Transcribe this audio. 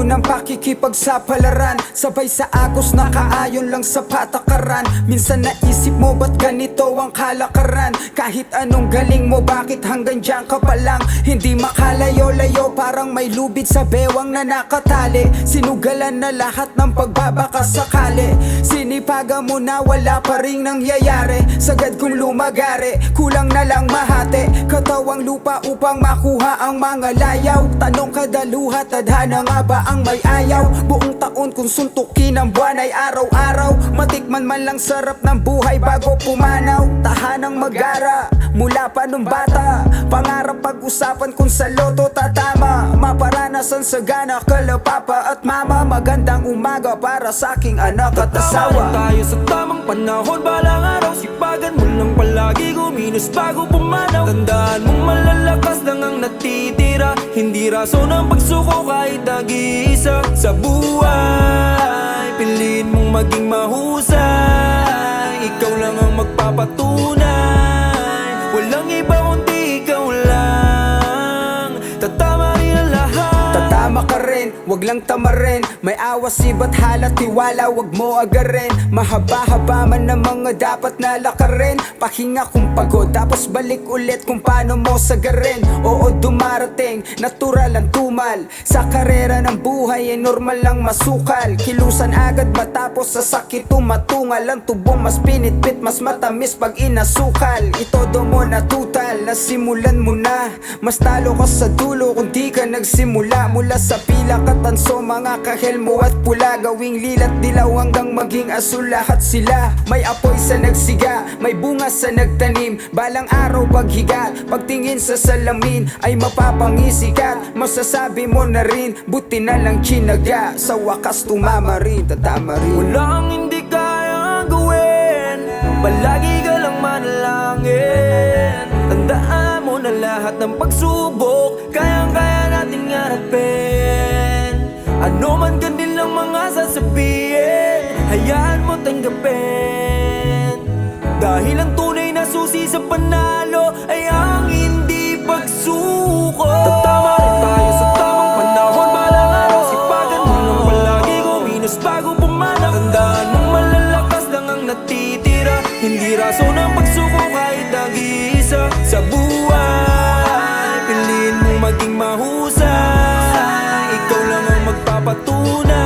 ng pakikipagsapalaran, sabay sa agos na kaayon lang sa patakaran. Minsan naisip mo ba't ganito ang kalakaran? Kahit anong galing mo, bakit hanggang dyan ka pa lang? Hindi makalayo-layo, parang may lubid sa bewang na nakatali. Sinugalan na lahat ng pagbabaka sakali. Sinipagan mo na wala pa ring nangyayari. Sagad kong lumagari, kulang na lang mahati. Katawang lupa upang makuha ang mga layaw. Tanong kadaluha, tadhana nga ba ang may ayaw? Buong taon kung suntukin ang buwan ay araw-araw. Matikman man lang sarap ng buhay bago pumanaw. Tahanang mag-ara mula pa nung bata. Pangarap pag-usapan kung sa loto tatama. Maparanasan sa gana kala papa at mama. Magandang umaga para sa aking anak at asawa. Tayo sa tamang panahon, balang araw sipagan mo lang palagi kumilos bago pumanaw. Tandaan mong malalakas lang ang natitira. Hindi rason ang pagsuko kahit nag-iisa. Sa buhay, piliin mong maging mahusay. Ikaw lang ang magpapatunay. Walang iba kundi ikaw lang. Tatama rin ang lahat. Tatama ka rin, wag lang tamarin. May awas iba't halat tiwala, wag mo agarin. Mahaba-haba man ang mga dapat na lakarin. Pahinga kung pagod, tapos balik ulit kung paano mo sagarin. Oo, dumarating, natural ang tumal. Sa karera ng buhay ay normal lang masukal. Kilusan agad matapos sa sakit tumatungal. Ang tubong mas pinitpit, mas matamis pag inasukal. Itodo mo na tutal, nasimulan mo na. Mas talo ka sa dulo kung di ka nagsimula. Mula sa pila katanso, mga kahelmo at pula. Gawing lilat dilaw hanggang maging asul lahat sila. May apoy sa nagsiga, may bunga sa nagtanim. Balang araw paghiga, pagtingin sa salamin ay mapapangisikat. Masasabi mo na rin, buti na lang chinaga. Sa wakas tumama rin, tatama rin. Walang hindi kaya gawin, palagi ka lang manalangin. Tandaan mo na lahat ng pagsubok kayang-kaya nating harapin. Ano man ganun lang mga sasabihin, hayaan mo tanggapin. Dahil ang tunay na susi sa panalo ay ang hindi pagsuko. Tatama rin tayo sa tamang panahon, balang araw sipagan mo lang palagi kumilos bago pumanaw. Tandaan mong malalakas lang ang natitira. Hindi rason ang pagsuko kahit nag-iisa. Sa buhay, piliin mong maging mahusay. Ikaw lang ang magpapatunay.